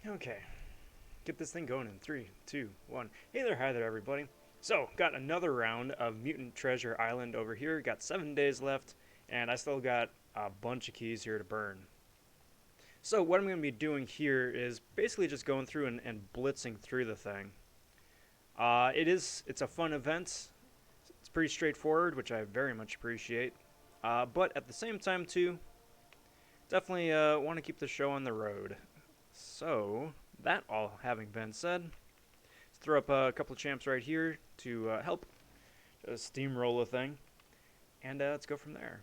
Okay, get this thing going in 3, 2, 1. Hey there, hi there, everybody. So, got another round of Mutant Treasure Island over here. Got 7 days left, and I still got a bunch of keys here to burn. So, what I'm going to be doing here is basically just going through and blitzing through the thing. It's a fun event. It's pretty straightforward, which I very much appreciate. But at the same time, too, definitely want to keep the show on the road. So, that all having been said, let's throw up a couple of champs right here to help steamroll the thing, and let's go from there.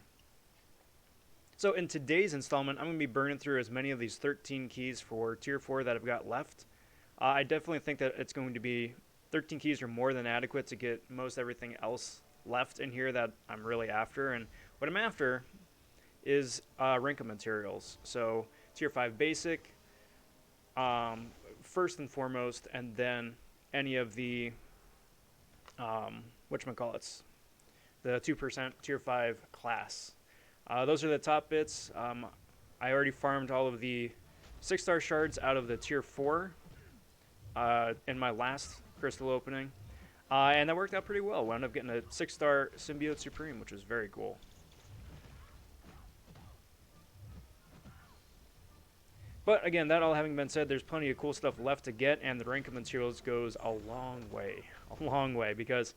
So in today's installment, I'm going to be burning through as many of these 13 keys for Tier 4 that I've got left. I definitely think that it's going to be 13 keys are more than adequate to get most everything else left in here that I'm really after. And what I'm after is Rinka materials. So Tier 5 basic, first and foremost, and then any of the whatchamacallits, the 2% Tier 5 class. Those are the top bits. I already farmed all of the 6-star shards out of the Tier 4 in my last crystal opening, and that worked out pretty well. Wound up getting a 6-star Symbiote Supreme, which was very cool. But again, that all having been said, there's plenty of cool stuff left to get, and the rank of materials goes a long way, because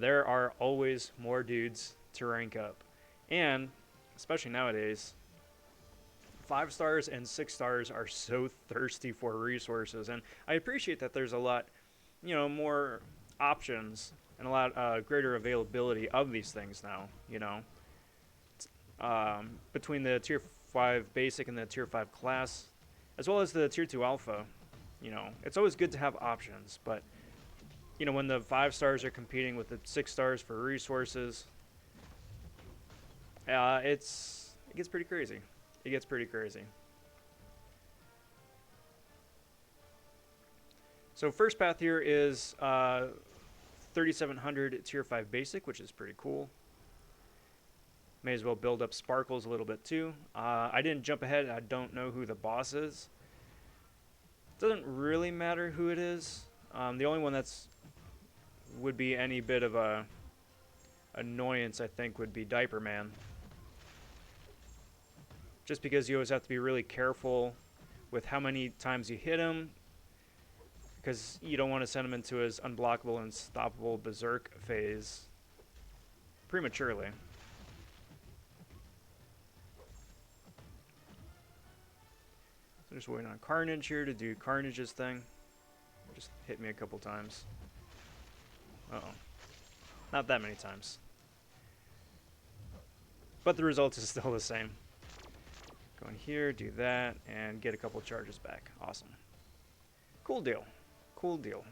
there are always more dudes to rank up. And, especially nowadays, 5 stars and 6 stars are so thirsty for resources, and I appreciate that there's a lot, more options and a lot greater availability of these things now, between the Tier 5 basic and the Tier 5 class, as well as the Tier 2 alpha. It's always good to have options, but when the 5 stars are competing with the 6 stars for resources, it gets pretty crazy. It gets pretty crazy. So first path here is 3700 Tier 5 basic, which is pretty cool. May as well build up sparkles a little bit too. I didn't jump ahead. I don't know who the boss is. Doesn't really matter who it is. The only one that's would be any bit of a annoyance, I think, would be Diaper Man. Just because you always have to be really careful with how many times you hit him, because you don't want to send him into his unblockable, unstoppable berserk phase prematurely. So just waiting on Carnage here to do Carnage's thing. Just hit me a couple times. Uh-oh. Not that many times. But the result is still the same. Go in here, do that, and get a couple charges back. Awesome. Cool deal. Cool deal.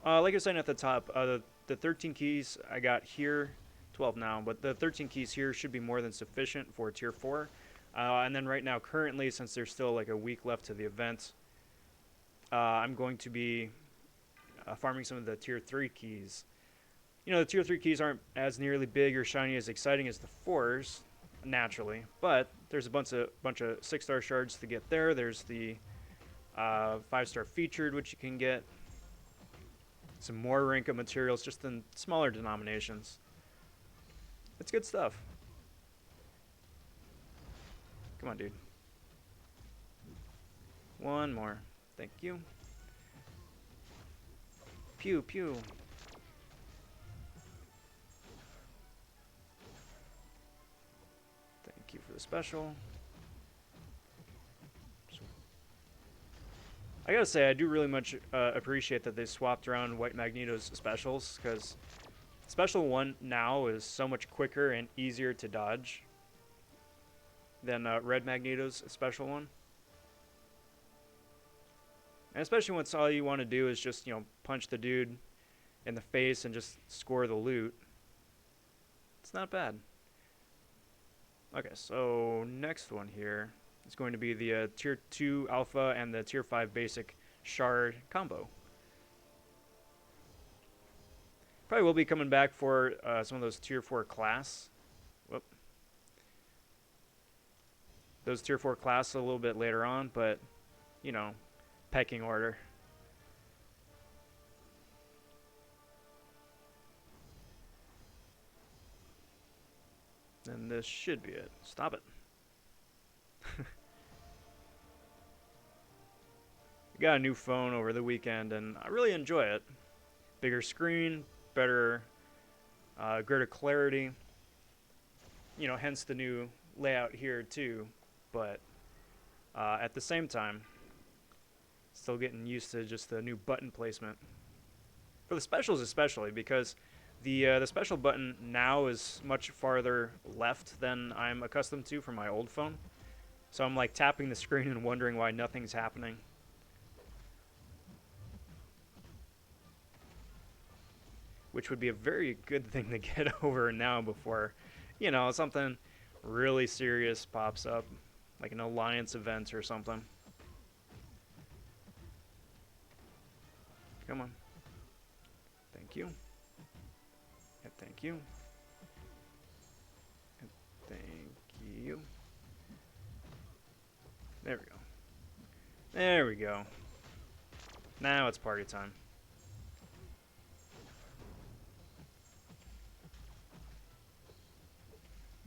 Like I was saying at the top, the 13 keys I got here, 12 now, but the 13 keys here should be more than sufficient for Tier 4. And then right now, currently, since there's still like a week left to the event, I'm going to be farming some of the Tier 3 keys. The Tier 3 keys aren't as nearly big or shiny as exciting as the 4s, naturally, but there's a bunch of 6-star shards to get there. There's the 5-star featured, which you can get. Some more Rinka materials, just in smaller denominations. It's good stuff. Come on, dude. One more. Thank you. Pew, pew. Thank you for the special. I gotta say, I do really much appreciate that they swapped around White Magneto's specials, because Special 1 now is so much quicker and easier to dodge than Red Magneto's Special 1. And especially once all you want to do is just, punch the dude in the face and just score the loot. It's not bad. Okay, so next one here is going to be the Tier 2 Alpha and the Tier 5 Basic Shard combo. Probably will be coming back for some of those Tier 4 class. Whoop. those tier 4 classes a little bit later on, but, you know, pecking order. And this should be it. Stop it. Got a new phone over the weekend, and I really enjoy it. Bigger screen, better, greater clarity. You know, hence the new layout here too. But at the same time, still getting used to just the new button placement for the specials, especially because the special button now is much farther left than I'm accustomed to from my old phone. So I'm like tapping the screen and wondering why nothing's happening. Which would be a very good thing to get over now before, you know, something really serious pops up, like an alliance event or something. Come on. Thank you. And thank you. And thank you. There we go. There we go. Now it's party time.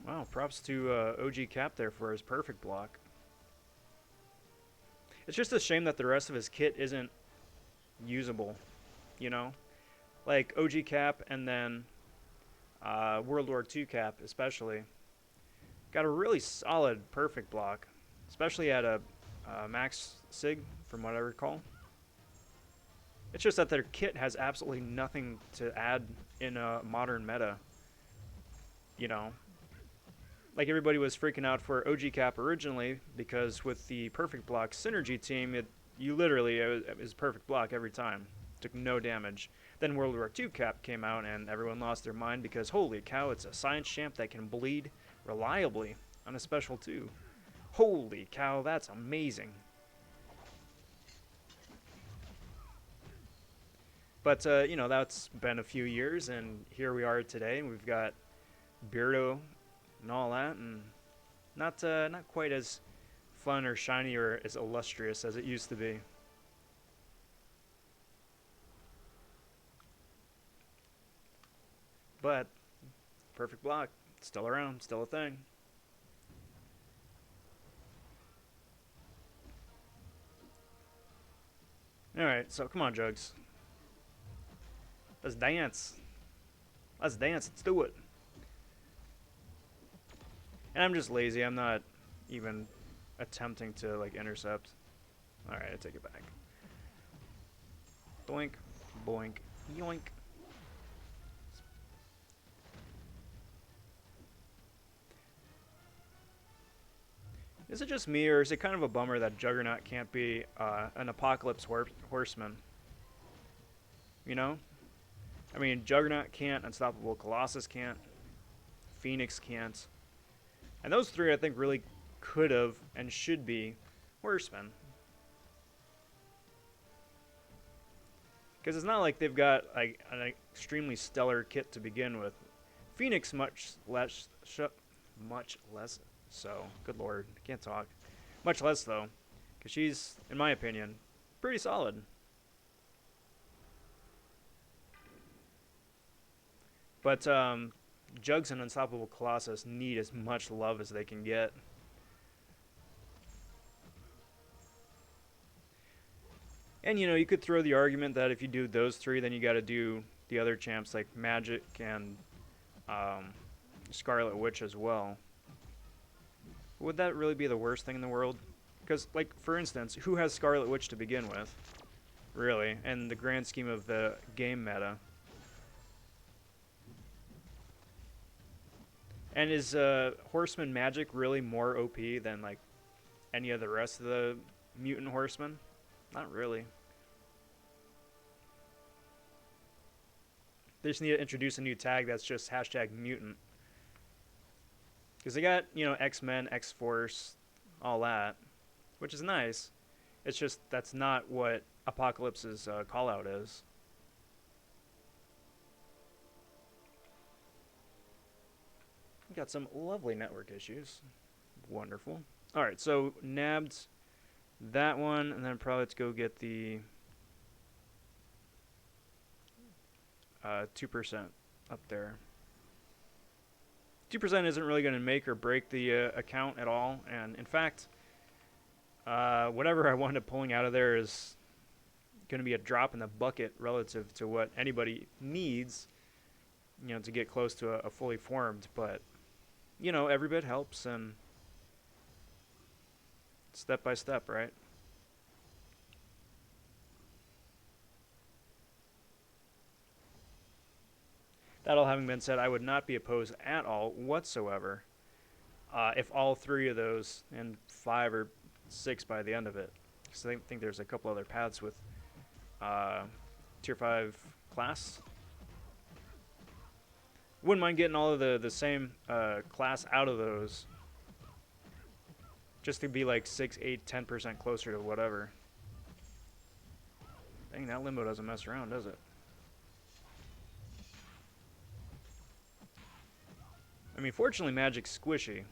Wow, props to OG Cap there for his perfect block. It's just a shame that the rest of his kit isn't usable, you know? Like OG Cap and then World War II Cap especially. Got a really solid perfect block, especially at a max sig from what I recall. It's just that their kit has absolutely nothing to add in a modern meta, you know? Like everybody was freaking out for OG Cap originally because with the perfect block synergy team, it was perfect block every time. Took no damage. Then World War II Cap came out and everyone lost their mind because holy cow, it's a science champ that can bleed reliably on a special too. Holy cow, that's amazing. But you know, that's been a few years and here we are today and we've got Beardo and all that, and not quite as fun or shiny or as illustrious as it used to be. But perfect block, still around, still a thing. Alright, so come on, Jugs. Let's dance. Let's dance, let's do it. And I'm just lazy. I'm not even attempting to like intercept. All right, I take it back. Doink, boink, yoink. Is it just me, or is it kind of a bummer that Juggernaut can't be an Apocalypse horseman? You know? I mean, Juggernaut can't, Unstoppable Colossus can't, Phoenix can't. And those three, I think, really could have and should be horsemen. Because it's not like they've got like an extremely stellar kit to begin with. Phoenix much less so. Good lord, I can't talk. Much less though, because she's, in my opinion, pretty solid. But Jugs and Unstoppable Colossus need as much love as they can get. And, you know, you could throw the argument that if you do those three, then you got to do the other champs like Magic and Scarlet Witch as well. Would that really be the worst thing in the world? Because, like, for instance, who has Scarlet Witch to begin with? Really, in the grand scheme of the game meta. And is Horseman Magic really more OP than like any of the rest of the mutant horsemen? Not really. They just need to introduce a new tag that's just #mutant. Because they got, you know, X-Men, X-Force, all that, which is nice. It's just that's not what Apocalypse's call-out is. Got some lovely network issues. Wonderful. Alright, so nabbed that one, and then probably let's go get the 2% up there. 2% isn't really going to make or break the account at all, and in fact, whatever I wind up pulling out of there is going to be a drop in the bucket relative to what anybody needs, to get close to a fully formed, but, every bit helps, and step by step, right? That all having been said, I would not be opposed at all whatsoever if all three of those, and 5 or 6 by the end of it, because I think there's a couple other paths with tier 5 class. Wouldn't mind getting all of the same class out of those, just to be like 6, 8, 10% closer to whatever. Dang, that limbo doesn't mess around, does it? I mean, fortunately, Magic's squishy,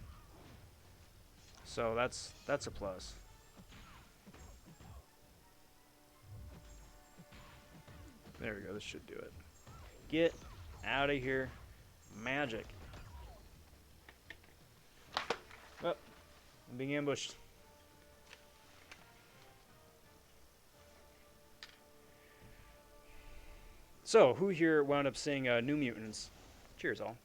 so that's a plus. There we go. This should do it. Get out of here, Magic. Oh, I'm being ambushed. So, who here wound up seeing New Mutants? Cheers, all.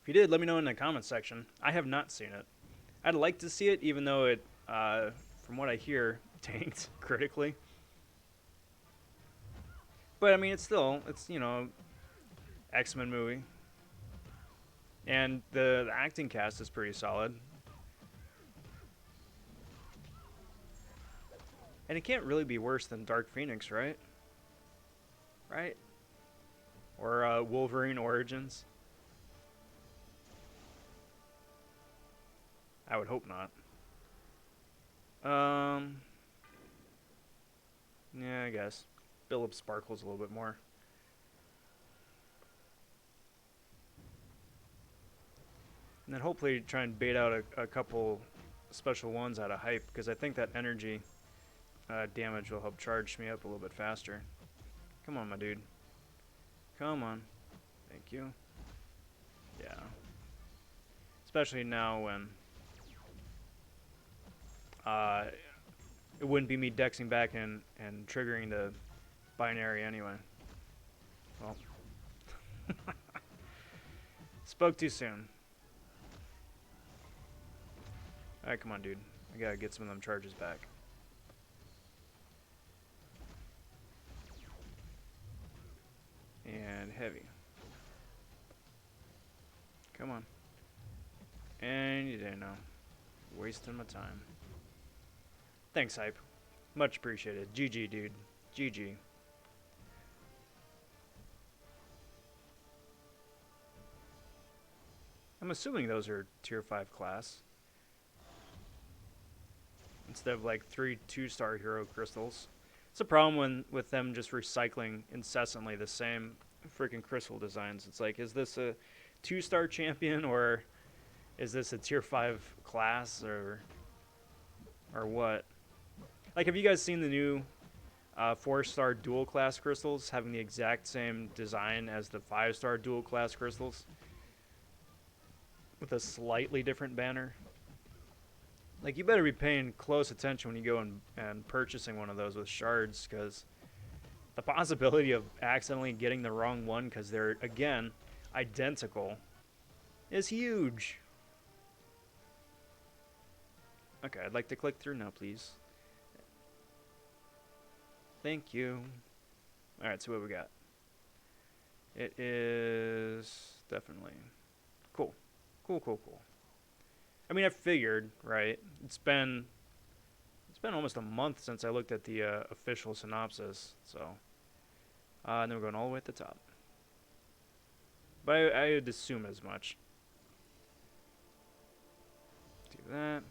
If you did, let me know in the comments section. I have not seen it. I'd like to see it, even though it, from what I hear, tanked critically. But, I mean, it's, X-Men movie. And the acting cast is pretty solid. And it can't really be worse than Dark Phoenix, right? Right? Or Wolverine Origins. I would hope not. Yeah, I guess. Build up sparkles a little bit more. And then hopefully try and bait out a couple special ones out of hype, because I think that energy damage will help charge me up a little bit faster. Come on, my dude. Come on. Thank you. Yeah. Especially now when it wouldn't be me dexing back and triggering the binary anyway. Well. Spoke too soon. Alright, come on, dude. I gotta get some of them charges back. And heavy. Come on. And you didn't know. Wasting my time. Thanks, Hype. Much appreciated. GG, dude. GG. I'm assuming those are tier 5 class. Instead of like 3 2-star hero crystals. It's a problem with them just recycling incessantly the same freaking crystal designs. It's like, is this a 2-star champion, or is this a tier 5 class, or what? Like, have you guys seen the new 4-star dual class crystals having the exact same design as the 5-star dual class crystals with a slightly different banner? Like, you better be paying close attention when you go and purchasing one of those with shards, because the possibility of accidentally getting the wrong one because they're, again, identical is huge. Okay, I'd like to click through now, please. Thank you. Alright, so what we got? It is definitely cool. Cool. I mean, I figured, right? It's been almost a month since I looked at the official synopsis, so and then we're going all the way at the top. But I would assume as much. Do that.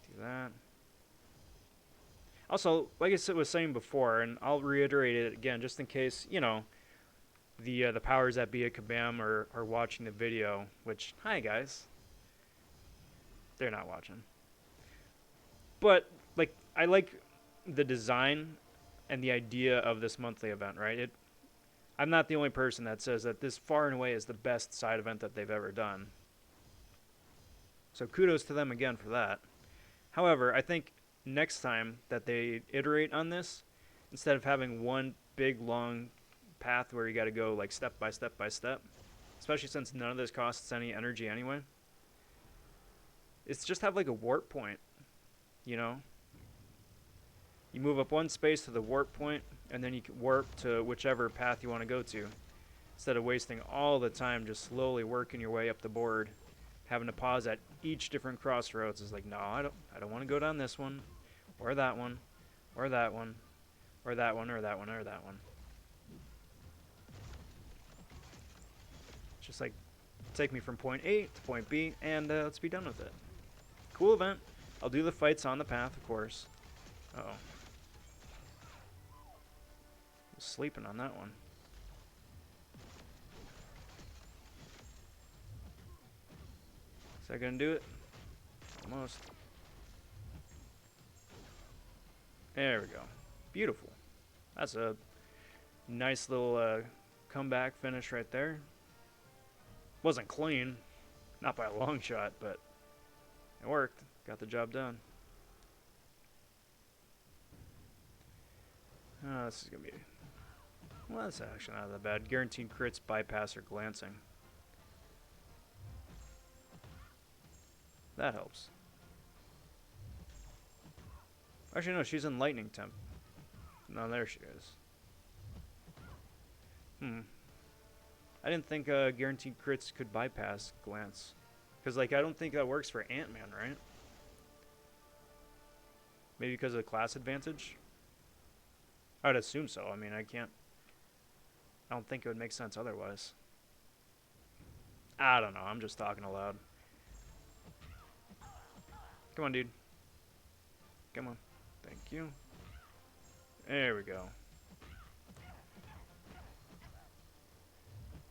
Do that. Also, like I was saying before, and I'll reiterate it again just in case, the powers that be at Kabam are watching the video, which, hi guys. They're not watching. But, like, I like the design and the idea of this monthly event, right? I'm not the only person that says that this far and away is the best side event that they've ever done. So kudos to them again for that. However, I think next time that they iterate on this, instead of having one big long path where you got to go like step by step by step, especially since none of this costs any energy anyway, it's just have like a warp point, you know? You move up one space to the warp point, and then you can warp to whichever path you want to go to, instead of wasting all the time just slowly working your way up the board, having to pause at each different crossroads. Is like, no, I don't want to go down this one, or that one, or that one, or that one, or that one, or that one. Just like, take me from point A to point B, and let's be done with it. Cool event. I'll do the fights on the path, of course. Uh-oh. Sleeping on that one. Is that gonna do it? Almost. There we go. Beautiful. That's a nice little comeback finish right there. Wasn't clean, not by a long shot, but it worked. Got the job done. This is gonna be. Well, that's actually not that bad. Guaranteed crits, bypass, or glancing. That helps. Actually, no, she's in lightning temp. No, there she is. I didn't think guaranteed crits could bypass glance. Because, like, I don't think that works for Ant-Man, right? Maybe because of the class advantage? I would assume so. I mean, I don't think it would make sense otherwise. I don't know. I'm just talking aloud. Come on, dude. Come on. Thank you. There we go.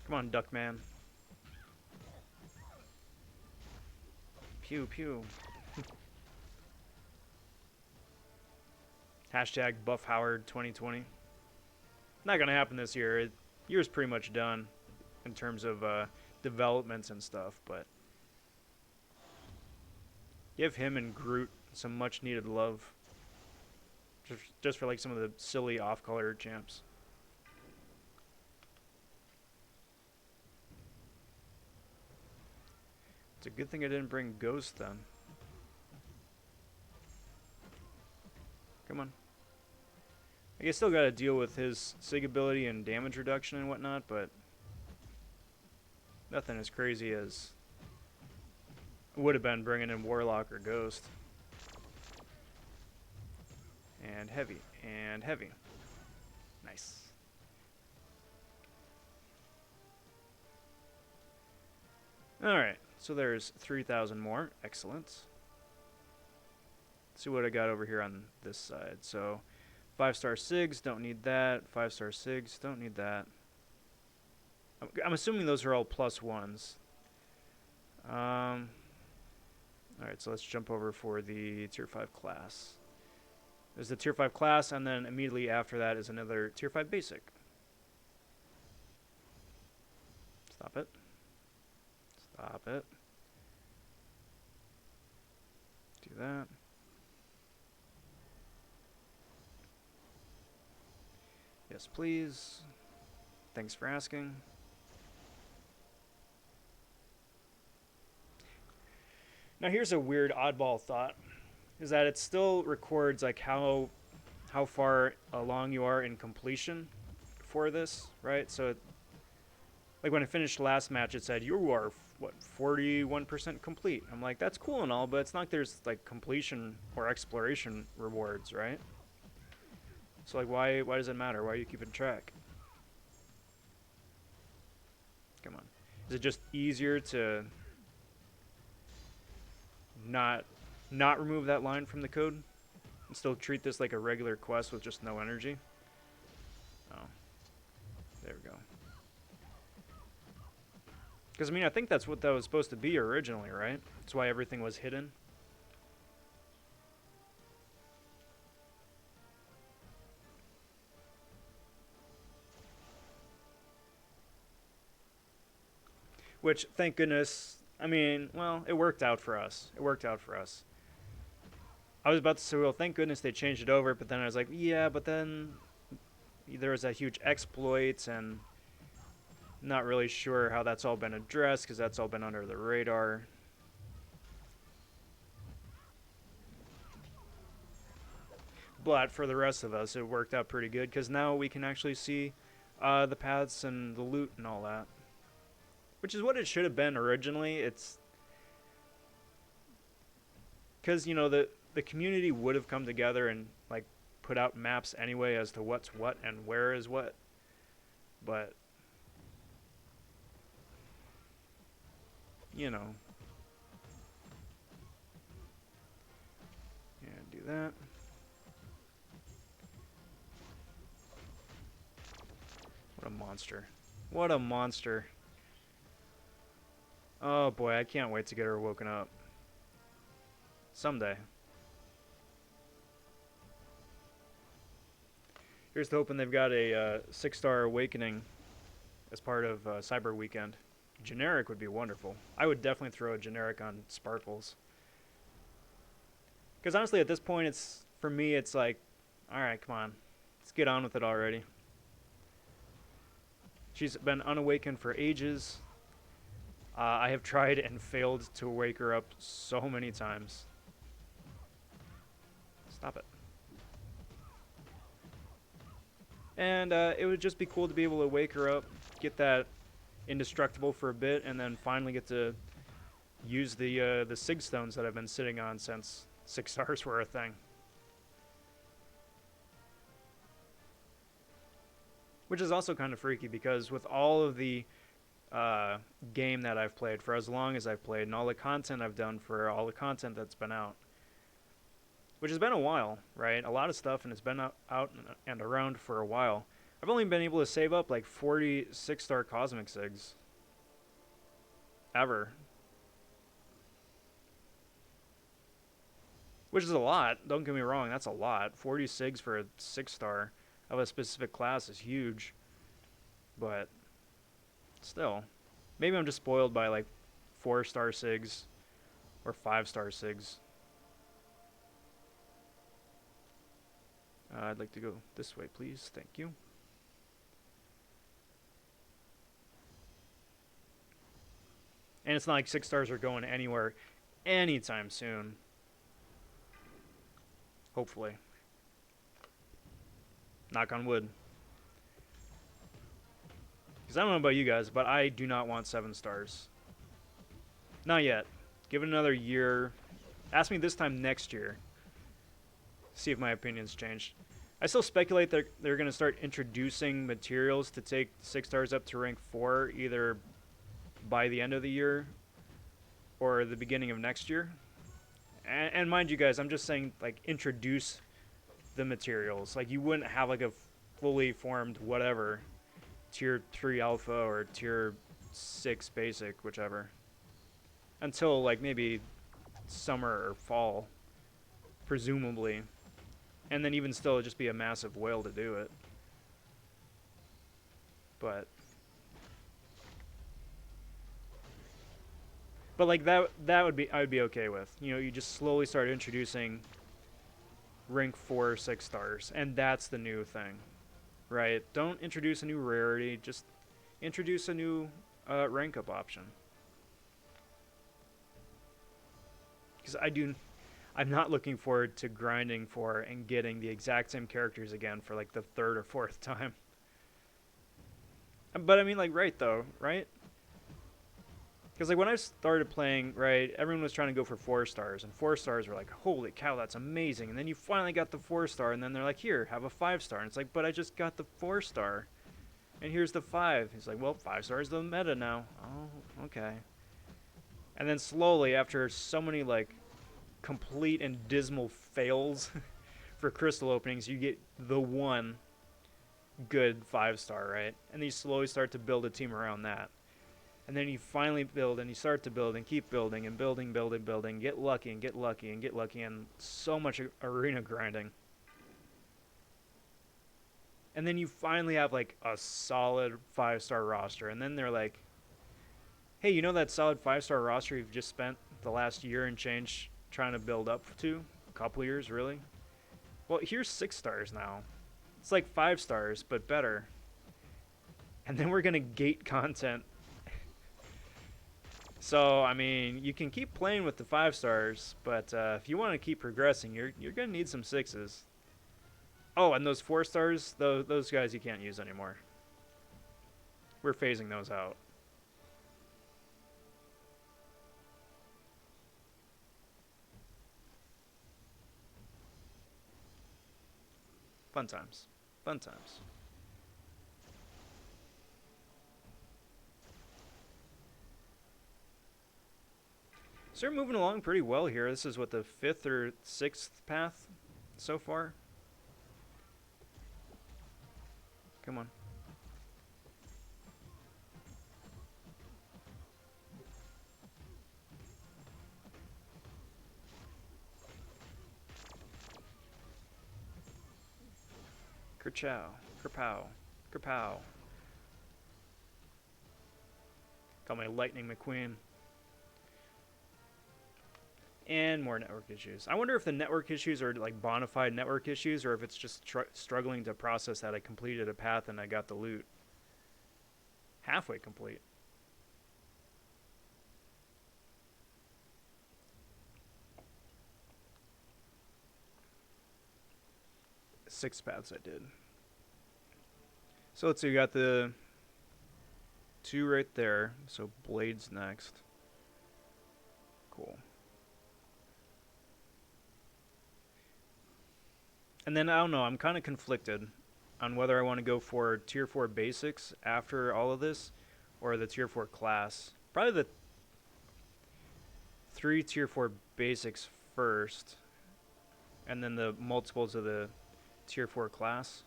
Come on, Duckman. Pew, pew. Hashtag Buff Howard 2020. Not going to happen this year. Year's pretty much done in terms of developments and stuff, but give him and Groot some much needed love. Just for like some of the silly off-color champs. It's a good thing I didn't bring Ghost then. Come on. I guess still got to deal with his sig ability and damage reduction and whatnot, but nothing as crazy as it would have been bringing in Warlock or Ghost. And heavy, and heavy. Nice. Alright, so there's 3,000 more. Excellent. Let's see what I got over here on this side. So 5-star SIGs, don't need that. 5-star SIGs, don't need that. I'm assuming those are all +1s. Alright, so let's jump over for the Tier 5 class. There's the Tier 5 class, and then immediately after that is another Tier 5 basic. Stop it. Stop it. Do that. Yes, please. Thanks for asking. Now here's a weird oddball thought, is that it still records like how far along you are in completion for this, right? So like when I finished last match, it said you are what 41% complete. I'm like, that's cool and all, but it's not like there's like completion or exploration rewards, right? So like why does it matter? Why are you keeping track? Come on. Is it just easier to not remove that line from the code and still treat this like a regular quest with just no energy? Oh. There we go. Because, I mean, I think that's what that was supposed to be originally, right? That's why everything was hidden. Which, thank goodness, I mean, well, it worked out for us. It worked out for us. I was about to say, well, thank goodness they changed it over, but then I was like, yeah, but then there was that huge exploits, and not really sure how that's all been addressed, because that's all been under the radar. But for the rest of us, it worked out pretty good, because now we can actually see the paths and the loot and all that. Which is what it should have been originally. It's because, you know, the community would have come together and, like, put out maps anyway as to what's what and where is what. But, you know. Yeah, do that. What a monster. What a monster. Oh boy, I can't wait to get her woken up. Someday. Here's to hoping they've got a 6-star awakening as part of Cyber Weekend. Generic would be wonderful. I would definitely throw a generic on Sparkles. Because honestly, at this point, it's for me, it's like, alright, come on. Let's get on with it already. She's been unawakened for ages. I have tried and failed to wake her up so many times. Stop it. And it would just be cool to be able to wake her up, get that indestructible for a bit, and then finally get to use the Sig Stones that I've been sitting on since 6 stars were a thing. Which is also kind of freaky because with all of the game that I've played for as long as I've played and all the content I've done for all the content that's been out, which has been a while, right? A lot of stuff, and it's been out and around for a while. I've only been able to save up like 40 6-star Cosmic Sigs. Ever. Which is a lot, don't get me wrong, that's a lot. 40 Sigs for a 6-star of a specific class is huge. But still, maybe I'm just spoiled by like 4-star Sigs or 5-star Sigs. I'd like to go this way, please. Thank you. And it's not like 6 stars are going anywhere anytime soon. Hopefully. Knock on wood. Because I don't know about you guys, but I do not want 7 stars. Not yet. Give it another year. Ask me this time next year. See if my opinion's changed. I still speculate that they're going to start introducing materials to take 6 stars up to rank 4 either by the end of the year or the beginning of next year. And mind you guys, I'm just saying, like, introduce the materials. Like, you wouldn't have like a fully formed whatever tier 3 alpha or tier 6 basic, whichever, until like maybe summer or fall, presumably. And then even still, it'd just be a massive whale to do it. But like that would be, I would be okay with. You know, you just slowly start introducing rank 4 6 stars, and that's the new thing, right? Don't introduce a new rarity, just introduce a new rank up option. Because I'm not looking forward to grinding for and getting the exact same characters again for like the 3rd or 4th time. But I mean, like, right though, right? Because like when I started playing, right, everyone was trying to go for 4 stars, and 4 stars were like, holy cow, that's amazing. And then you finally got the 4-star, and then they're like, here, have a 5-star. And it's like, but I just got the 4-star, and here's the 5. He's like, well, 5 stars the meta now. Oh, okay. And then slowly, after so many like complete and dismal fails for crystal openings, you get the one good 5-star, right? And you slowly start to build a team around that. And then you finally build, and you start to build, and keep building, and building, get lucky, and get lucky, and get lucky, and so much arena grinding. And then you finally have, like, a solid 5-star roster. And then they're like, hey, you know that solid 5-star roster you've just spent the last year and change trying to build up to? A couple years, really? Well, here's 6 stars now. It's like 5 stars, but better. And then we're going to gate content. So, I mean, you can keep playing with the 5 stars, but if you want to keep progressing, you're going to need some 6s. Oh, and those 4 stars, those guys you can't use anymore. We're phasing those out. Fun times. Fun times. So we're moving along pretty well here. This is what, the 5th or 6th path so far? Come on. Kerchow. Kerpow. Kerpow. Call me Lightning McQueen. And more network issues. I wonder if the network issues are like bona fide network issues, or if it's just struggling to process that I completed a path and I got the loot. Halfway complete. Six paths I did. So let's see, we got the 2 right there. So blades next. Cool. And then, I don't know, I'm kind of conflicted on whether I want to go for Tier 4 Basics after all of this, or the Tier 4 Class. Probably the 3 Tier 4 Basics first, and then the multiples of the Tier 4 Class.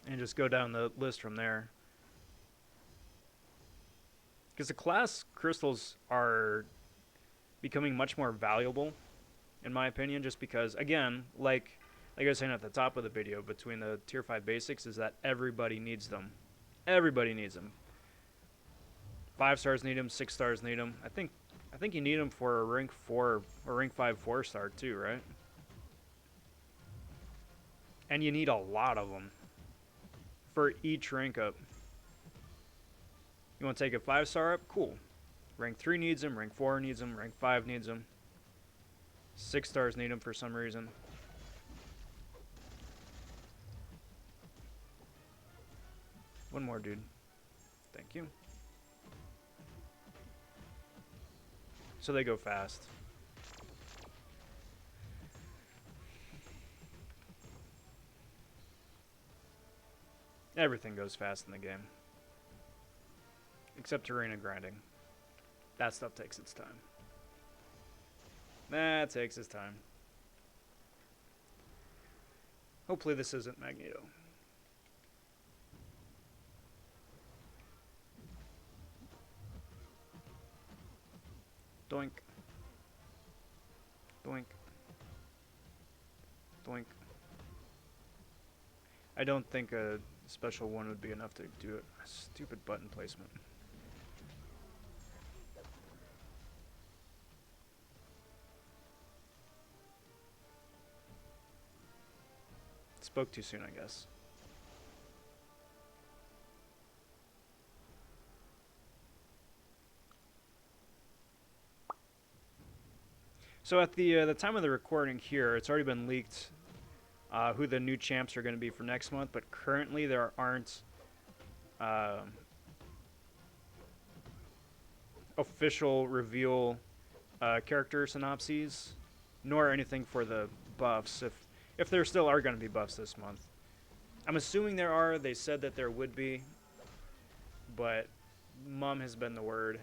And just go down the list from there. Because the Class crystals are becoming much more valuable, in my opinion, just because, again, like I was saying at the top of the video, between the Tier 5 Basics, is that everybody needs them. Everybody needs them. 5 stars need them, 6 stars need them. I think you need them for a rank 4 or rank 5 4-star too, right? And you need a lot of them for each rank up. You want to take a 5-star up? Cool. Rank 3 needs them, rank 4 needs them, rank 5 needs them. 6 stars need them for some reason. One more, dude. Thank you. So they go fast. Everything goes fast in the game. Except arena grinding. That stuff takes its time. That takes its time. Hopefully this isn't Magneto. Doink. Doink. Doink. I don't think a special one would be enough to do it. Stupid button placement. Spoke too soon, I guess. So at the time of the recording here, it's already been leaked who the new champs are going to be for next month, but currently there aren't official reveal character synopses, nor anything for the buffs, if there still are going to be buffs this month. I'm assuming there are. They said that there would be, but mum has been the word,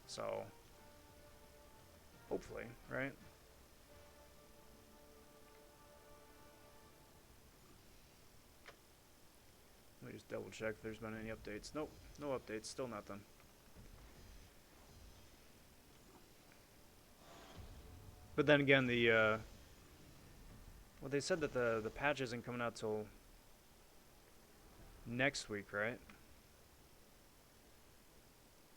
so hopefully, right? Let me just double check if there's been any updates. Nope, no updates, still nothing. But then again, well, they said that the patch isn't coming out till next week, right?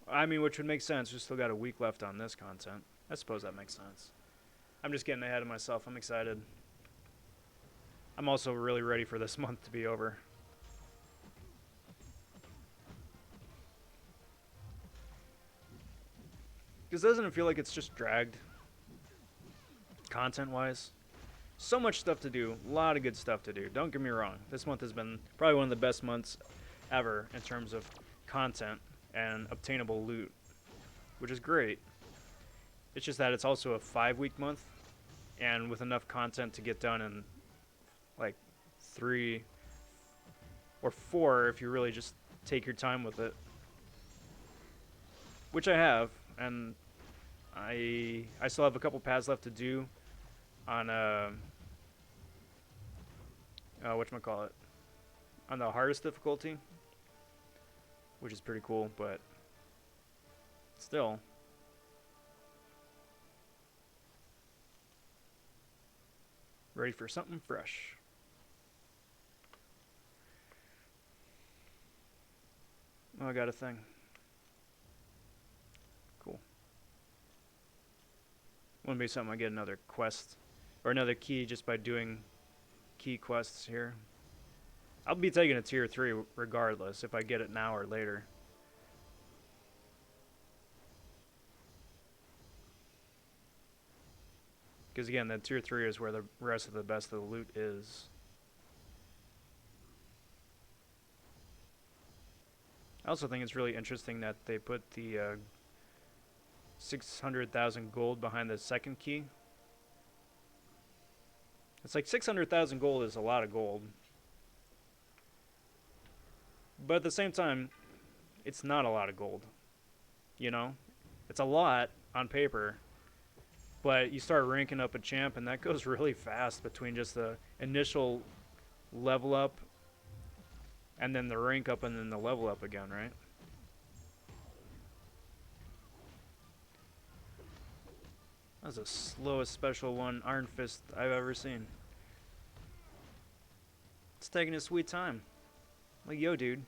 I mean, which would make sense. We still got a week left on this content. I suppose that makes sense. I'm just getting ahead of myself. I'm excited. I'm also really ready for this month to be over. Because doesn't it feel like it's just dragged? Content-wise? So much stuff to do. A lot of good stuff to do. Don't get me wrong. This month has been probably one of the best months ever in terms of content and obtainable loot, which is great. It's just that it's also a 5-week month, and with enough content to get done in like 3 or 4 if you really just take your time with it, which I have, and I still have a couple paths left to do on whatchamacallit, on the hardest difficulty, which is pretty cool, but still. Ready for something fresh. Oh, I got a thing. Cool. Wouldn't be something I get another quest or another key just by doing key quests here. I'll be taking a tier 3 regardless if I get it now or later. Because again, that tier 3 is where the rest of the best of the loot is. I also think it's really interesting that they put the 600,000 gold behind the second key. It's like 600,000 gold is a lot of gold. But at the same time, it's not a lot of gold. You know? It's a lot on paper. But you start ranking up a champ, and that goes really fast between just the initial level up and then the rank up and then the level up again, right? That's the slowest special one, Iron Fist, I've ever seen. It's taking a sweet time. Like, yo, dude.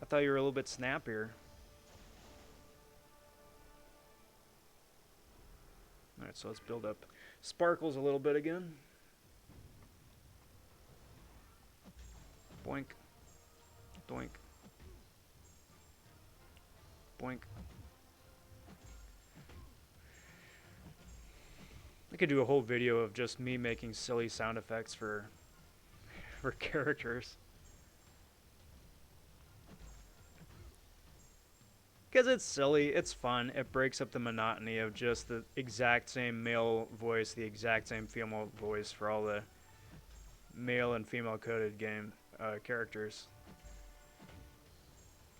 I thought you were a little bit snappier. Alright, so let's build up sparkles a little bit again. Boink. Doink. Boink. I could do a whole video of just me making silly sound effects for characters. Because it's silly, it's fun, it breaks up the monotony of just the exact same male voice, the exact same female voice for all the male and female coded game characters.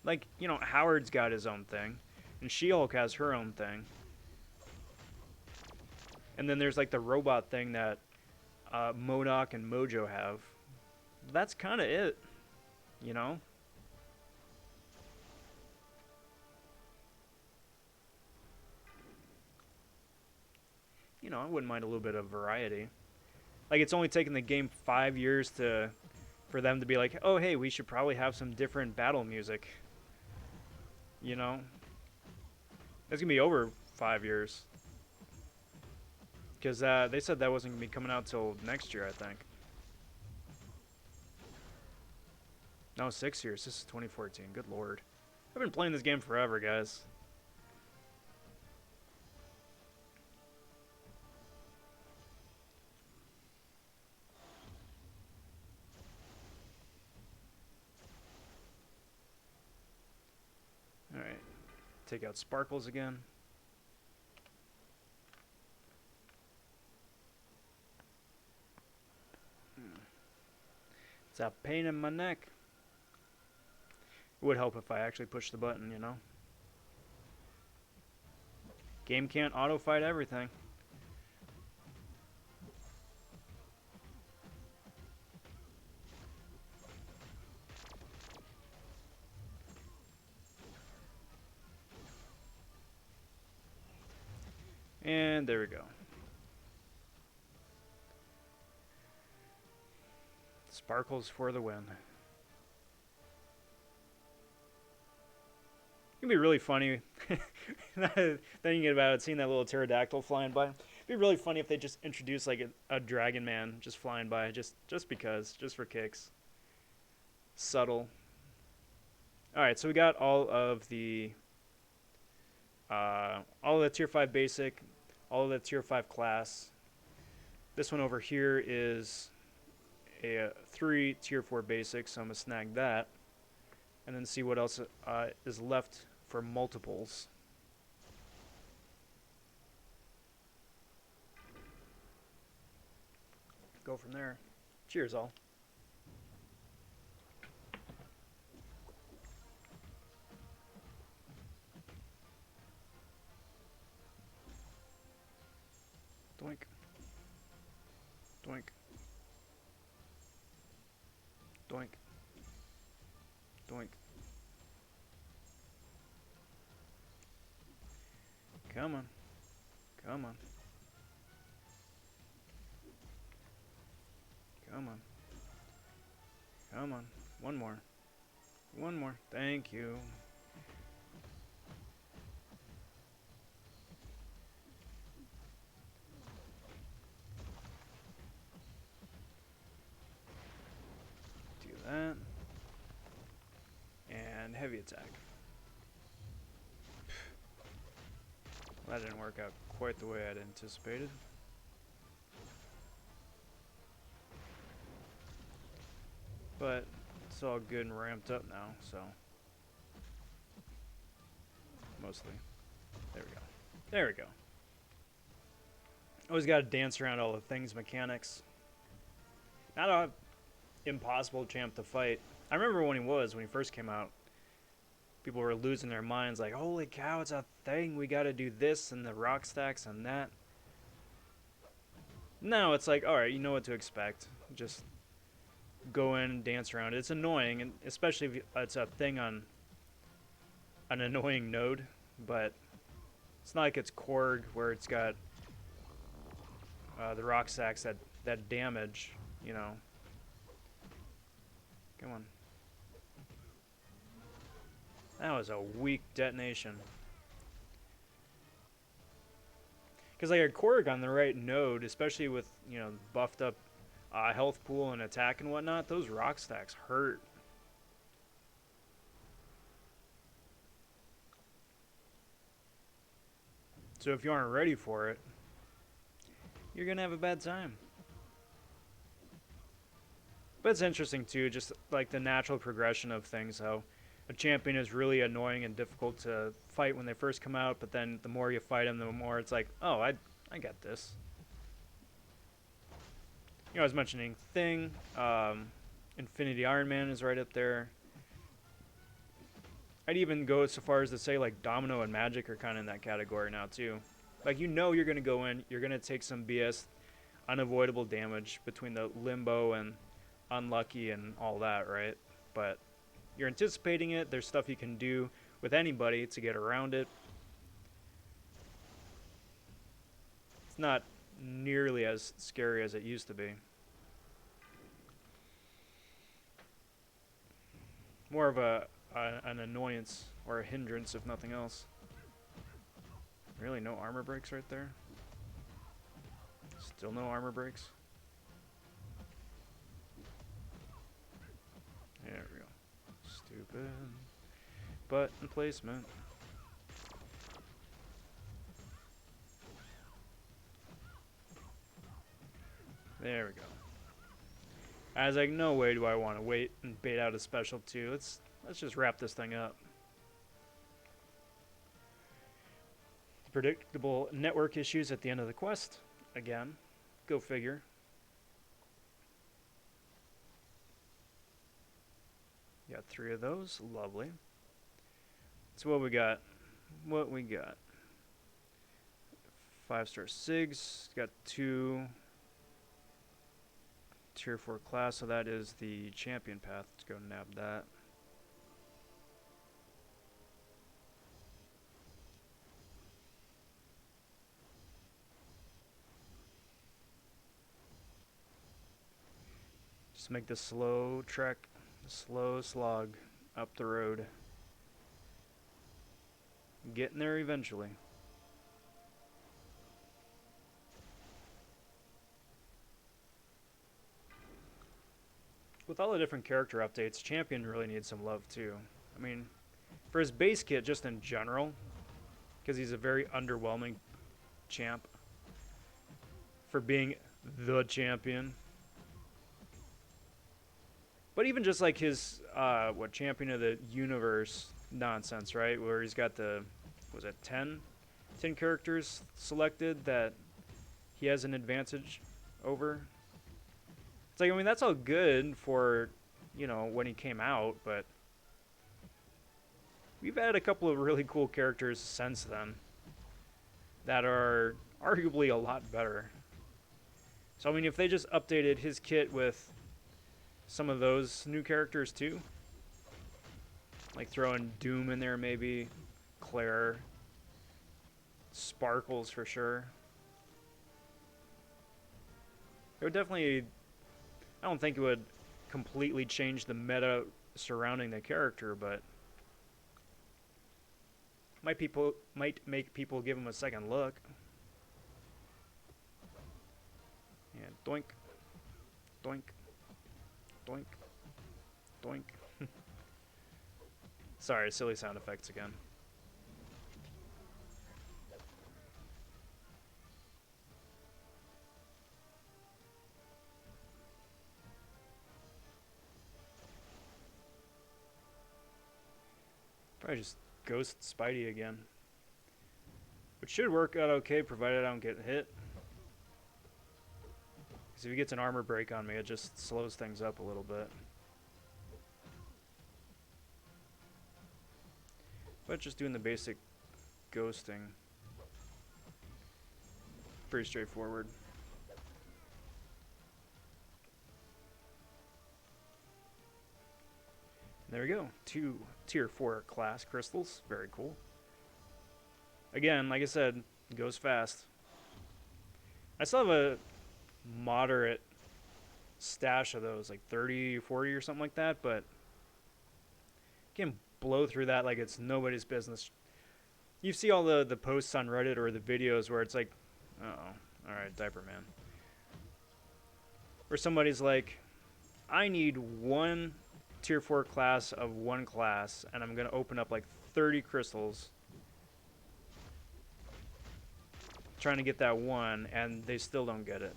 Like, you know, Howard's got his own thing, and She-Hulk has her own thing. And then there's like the robot thing that MODOK and Mojo have. That's kind of it, you know? You know, I wouldn't mind a little bit of variety. Like, it's only taken the game 5 years for them to be like, oh, hey, we should probably have some different battle music. You know? It's going to be over 5 years. Because they said that wasn't going to be coming out till next year, I think. No, 6 years. This is 2014. Good lord. I've been playing this game forever, guys. Alright. Take out sparkles again. It's a pain in my neck. It would help if I actually pushed the button, you know? Game can't auto-fight everything. And there we go. Sparkles for the win. It'd be really funny. Thinking about it, seeing that little pterodactyl flying by. It'd be really funny if they just introduced like a dragon man just flying by, just because, just for kicks. Subtle. All right, so we got all of the tier 5 basic, all of the tier 5 class. This one over here is a 3 tier 4 basic, so I'm gonna snag that, and then see what else is left for multiples. Go from there. Cheers, all. Doink. Doink. Doink. Doink. Come on. Come on. Come on. Come on. One more. One more. Thank you. Do that. And heavy attack. That didn't work out quite the way I'd anticipated. But it's all good and ramped up now, so. Mostly. There we go. There we go. Always got to dance around all the things mechanics. Not a impossible champ to fight. I remember when he first came out. People were losing their minds like, holy cow, it's a thing. We got to do this and the rock stacks and that. Now it's like, alright, you know what to expect. Just go in and dance around. It's annoying, and especially if it's a thing on an annoying node, but it's not like it's Korg where it's got the rock stacks that damage, you know. Come on. That was a weak detonation. Because like a Korg on the right node, especially with, you know, buffed up health pool and attack and whatnot, those rock stacks hurt. So if you aren't ready for it, you're going to have a bad time. But it's interesting too, just like the natural progression of things, how a champion is really annoying and difficult to fight when they first come out, but then the more you fight them, the more it's like, oh, I got this. You know, I was mentioning Thing, Infinity Iron Man is right up there. I'd even go so far as to say like Domino and Magic are kind of in that category now too. Like, you know, you're going to go in, you're going to take some BS unavoidable damage between the limbo and unlucky and all that, right? But you're anticipating it. There's stuff you can do with anybody to get around it. It's not nearly as scary as it used to be. More of an annoyance or a hindrance, if nothing else. Really, no armor breaks right there? Still no armor breaks? There we go. Stupid button placement. There we go. I was like, no way do I want to wait and bait out a special too. Let's just wrap this thing up. Predictable network issues at the end of the quest. Again, go figure. Got 3 of those. Lovely. So what we got? What we got? 5-star SIGs. Got 2 tier 4 class, so that is the champion path. Let's go nab that. Just make the slow trek, the slow slog up the road. Getting there eventually. With all the different character updates, Champion really needs some love too. I mean, for his base kit just in general, because he's a very underwhelming champ for being the champion. But even just like his, champion of the universe nonsense, right? Where he's got the, was it 10 characters selected that he has an advantage over. It's like, I mean, that's all good for, you know, when he came out, but we've had a couple of really cool characters since then that are arguably a lot better. So, I mean, if they just updated his kit with some of those new characters too, like throwing Doom in there maybe, Claire, Sparkles for sure. It would definitely, I don't think it would completely change the meta surrounding the character, but might make people give him a second look. And doink, doink, doink, doink. Sorry, silly sound effects again. Probably just ghost Spidey again. Which should work out okay, provided I don't get hit. Because if he gets an armor break on me, it just slows things up a little bit. But just doing the basic ghosting. Pretty straightforward. There we go. 2 tier 4 class crystals. Very cool. Again, like I said, goes fast. I still have a moderate stash of those, like 30, 40 or something like that, but you can blow through that like it's nobody's business. You see all the posts on Reddit or the videos where it's like, uh-oh, alright, Diaper Man. Where somebody's like, I need one tier 4 class of one class, and I'm going to open up like 30 crystals trying to get that one, and they still don't get it.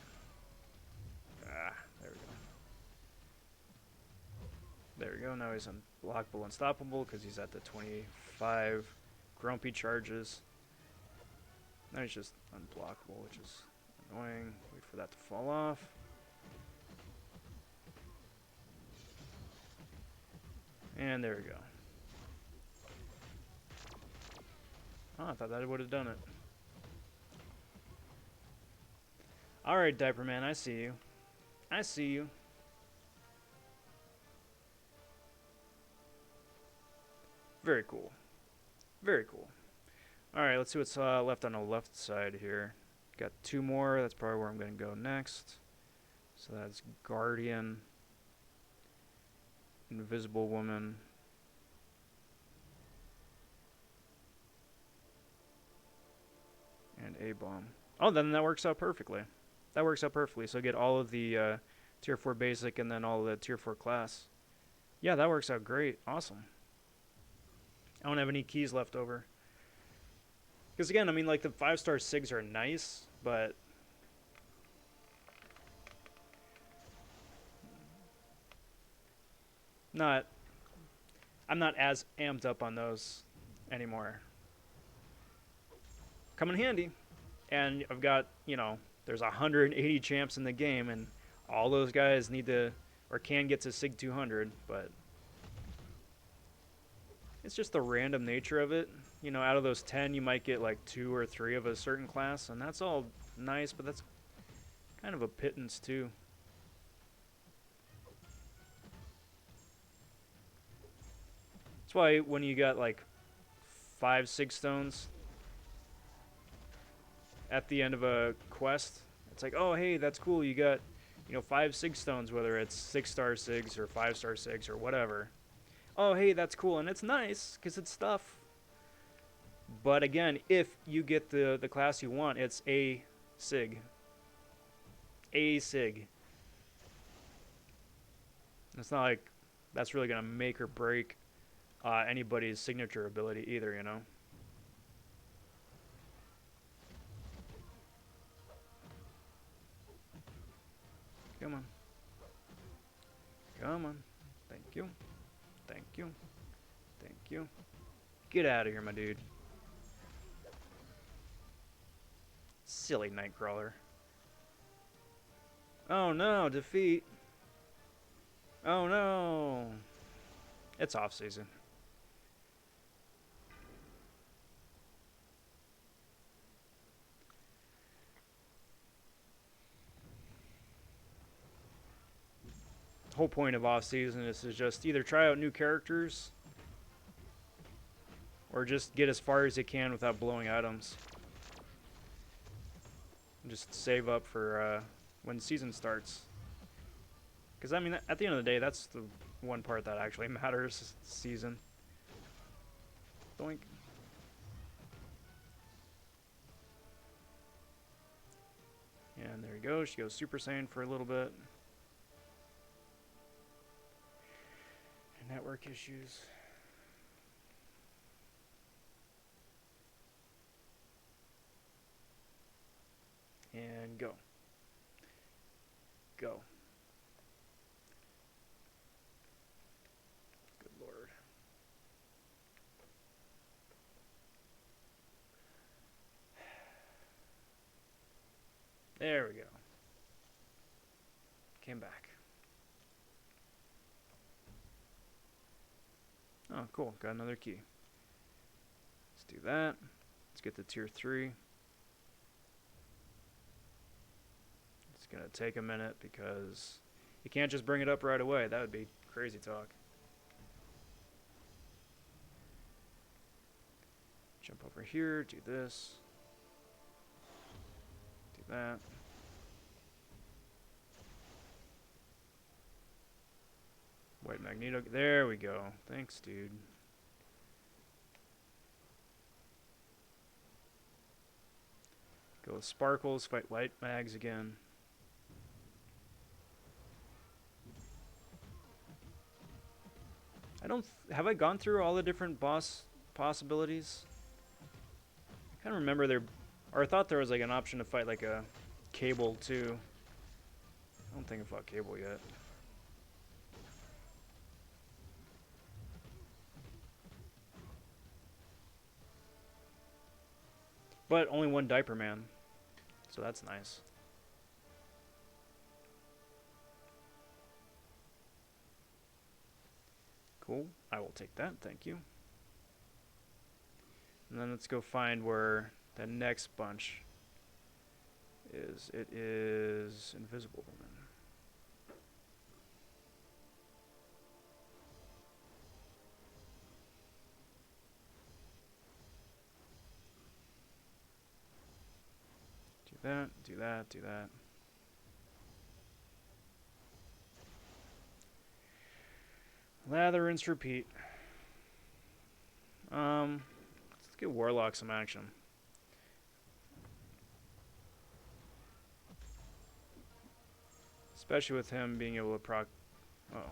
There we go. There we go. Now he's unblockable, unstoppable, because he's at the 25 grumpy charges. Now he's just unblockable, which is annoying. Wait for that to fall off. And there we go. Oh, I thought that would have done it. Alright, Diaper Man, I see you. I see you. Very cool. Very cool. Alright, let's see what's left on the left side here. Got 2 more. That's probably where I'm going to go next. So that's Guardian, Invisible Woman, and A-Bomb. Oh, then that works out perfectly. That works out perfectly. So get all of the tier 4 basic and then all of the tier 4 class. Yeah, that works out great. Awesome. I don't have any keys left over. Because again, I mean, like the 5-star SIGs are nice, but I'm not as amped up on those anymore. Come in handy. And I've got, you know, there's 180 champs in the game, and all those guys need to, or can get to SIG 200, but it's just the random nature of it. You know, out of those 10, you might get like 2 or 3 of a certain class, and that's all nice, but that's kind of a pittance too. That's why when you got like 5 SIG stones at the end of a quest, it's like, oh hey, that's cool, you got you know, 5 sig stones, whether it's 6-star sigs or 5-star sigs or whatever. Oh, hey, that's cool, and it's nice because it's stuff. But again, if you get the class you want, it's a sig. A sig. It's not like that's really gonna make or break anybody's signature ability either, you know. Come on. Come on. Thank you. Thank you. Thank you. Get out of here, my dude. Silly Nightcrawler. Oh no, defeat. Oh no. It's off season. The whole point of off season is to just either try out new characters or just get as far as you can without blowing items. And just save up for when season starts. Because, I mean, at the end of the day, that's the one part that actually matters, season. Doink. And there you go, she goes Super Saiyan for a little bit. Network issues. And go. Go. Good Lord. There we go. Came back. Oh, cool. Got another key. Let's do that. Let's get to tier 3. It's going to take a minute because you can't just bring it up right away. That would be crazy talk. Jump over here, do this. Do that. White Magneto. There we go. Thanks, dude. Go with Sparkles. Fight White Mags again. Have I gone through all the different boss possibilities? I kind of remember or I thought there was like an option to fight like a Cable too. I don't think I fought Cable yet. But only one Diaper Man, so that's nice. Cool, I will take that, thank you. And then let's go find where the next bunch is. It is Invisible Woman. Do that, do that, do that. Lather, rinse, repeat. Let's get Warlock some action. Especially with him being able to proc... Uh oh.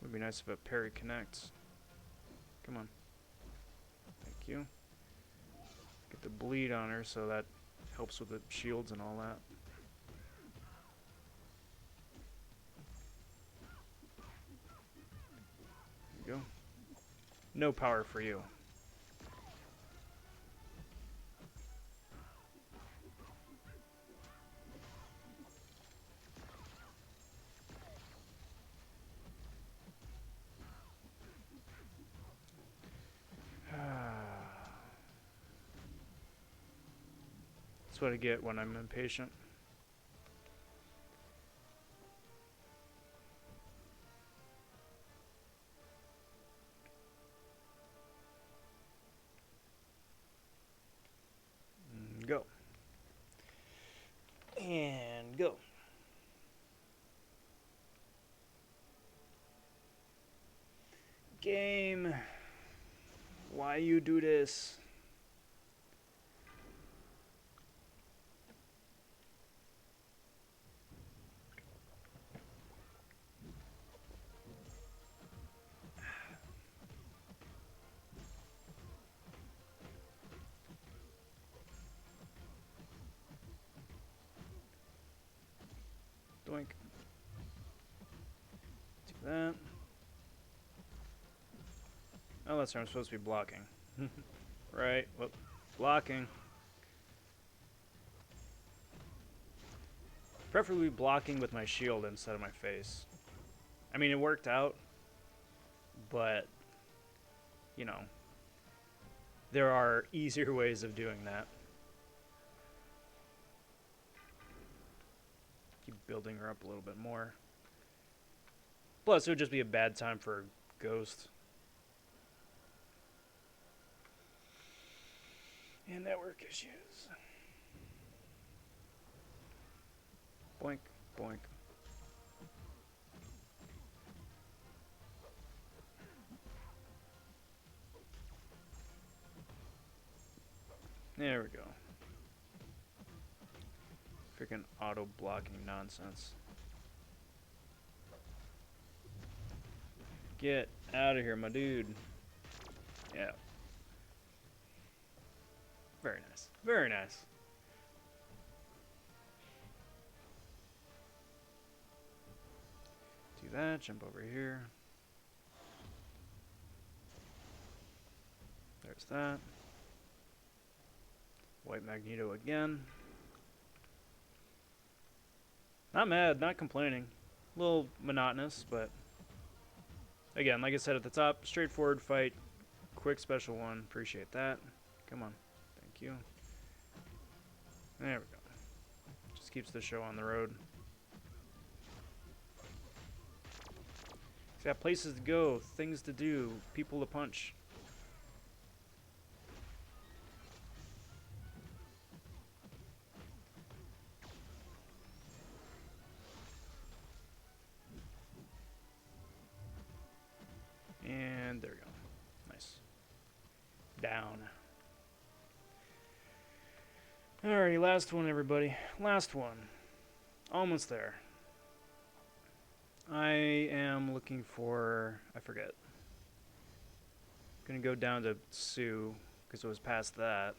Would be nice if a parry connects. Come on. Thank you. Get the bleed on her so that helps with the shields and all that. There you go. No power for you. That's what I get when I'm impatient. Go. And Game, why you do this? Doink. Do that. Oh, that's where I'm supposed to be blocking. Right. Whoop. Blocking. Preferably blocking with my shield instead of my face. I mean, it worked out, but, you know, there are easier ways of doing that. Keep building her up a little bit more. Plus, it would just be a bad time for Ghost. And network issues. Boink, boink. There we go. Freaking auto-blocking nonsense. Get out of here, my dude. Yeah. Very nice. Very nice. Do that, jump over here. There's that. White Magneto again. Not mad, not complaining. A little monotonous, but again, like I said at the top, straightforward fight. Quick special one. Appreciate that. Come on. Thank you. There we go. Just keeps the show on the road. He's got places to go, things to do, people to punch. And there we go. Nice. Down. Alrighty, last one, everybody. Last one. Almost there. I am looking for... I forget. Gonna go down to Sue, because it was past that.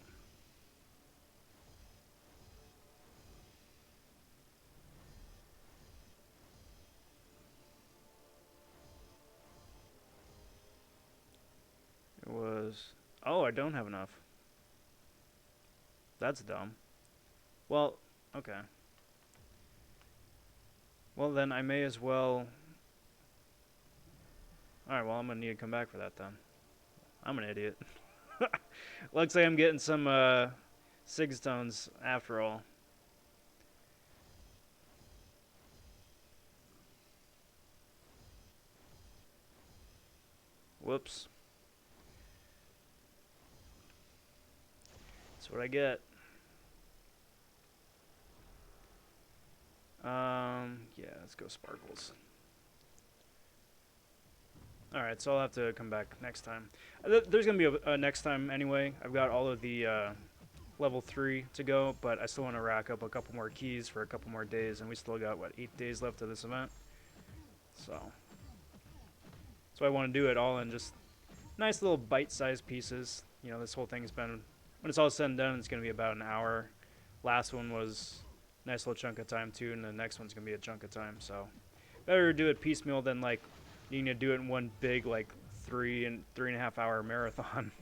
It was... Oh, I don't have enough. That's dumb. Well, okay. Well, then I may as well... Alright, well, I'm gonna need to come back for that then. I'm an idiot. Looks like I'm getting some Sig Stones after all. Whoops. That's what I get. Yeah, let's go Sparkles. Alright, so I'll have to come back next time. There's going to be a next time anyway. I've got all of the level 3 to go, but I still want to rack up a couple more keys for a couple more days, and we still got, what, 8 days left of this event? So I want to do it all in just nice little bite-sized pieces. You know, this whole thing's been, when it's all said and done, it's going to be about an hour. Last one was a nice little chunk of time too, and the next one's going to be a chunk of time. So better do it piecemeal than like you need to do it in one big like 3.5 hour marathon.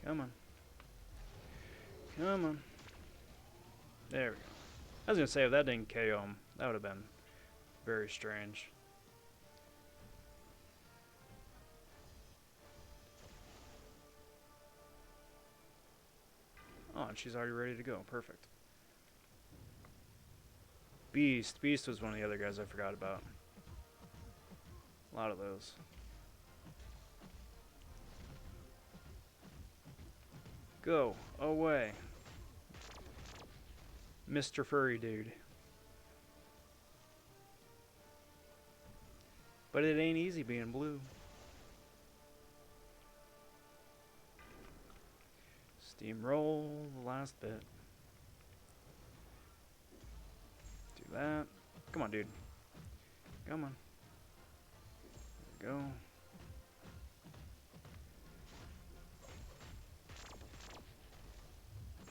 Come on. Come on. There we go. I was going to say, if that didn't KO him, that would have been very strange. Oh, and she's already ready to go. Perfect. Beast. Beast was one of the other guys I forgot about. A lot of those. Go away. Mr. Furry Dude. But it ain't easy being blue. Steamroll the last bit. Do that. Come on, dude. Come on. There we go.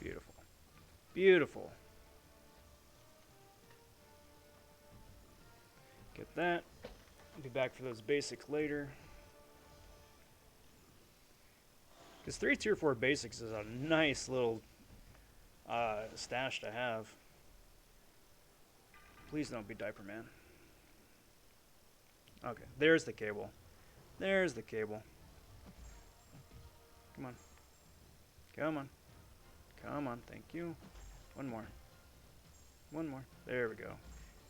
Beautiful. Beautiful. Get that. I'll be back for those basics later. Because 3 tier 4 basics is a nice little stash to have. Please don't be Diaper Man. Okay, there's the cable. There's the cable. Come on. Come on. Come on, thank you. One more. One more. There we go.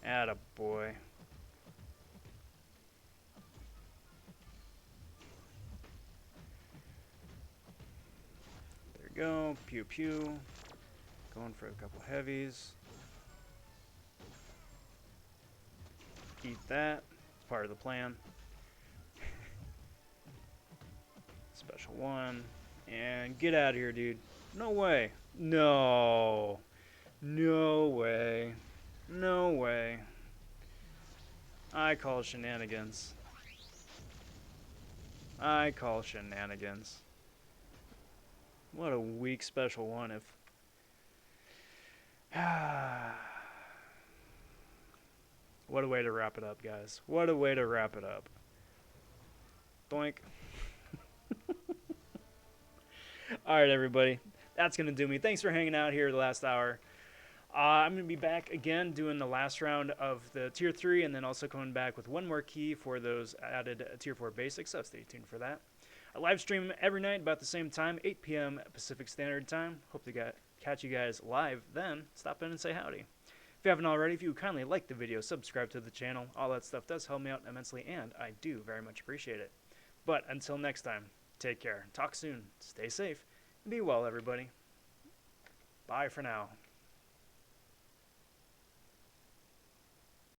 Atta boy. There we go. Pew pew. Going for a couple heavies. Eat that. It's part of the plan. Special one. And get out of here, dude. No way. No. No way. No way. I call shenanigans. I call shenanigans. What a weak special one if... What a way to wrap it up, guys. What a way to wrap it up. Doink. Alright, everybody. That's going to do me. Thanks for hanging out here the last hour. I'm going to be back again doing the last round of the Tier 3 and then also coming back with one more key for those added Tier 4 basics, so stay tuned for that. I live stream every night about the same time, 8 p.m. Pacific Standard Time. Hope to catch you guys live then. Stop in and say howdy. If you haven't already, if you would kindly like the video, subscribe to the channel. All that stuff does help me out immensely, and I do very much appreciate it. But until next time, take care. Talk soon. Stay safe. Be well, everybody. Bye for now.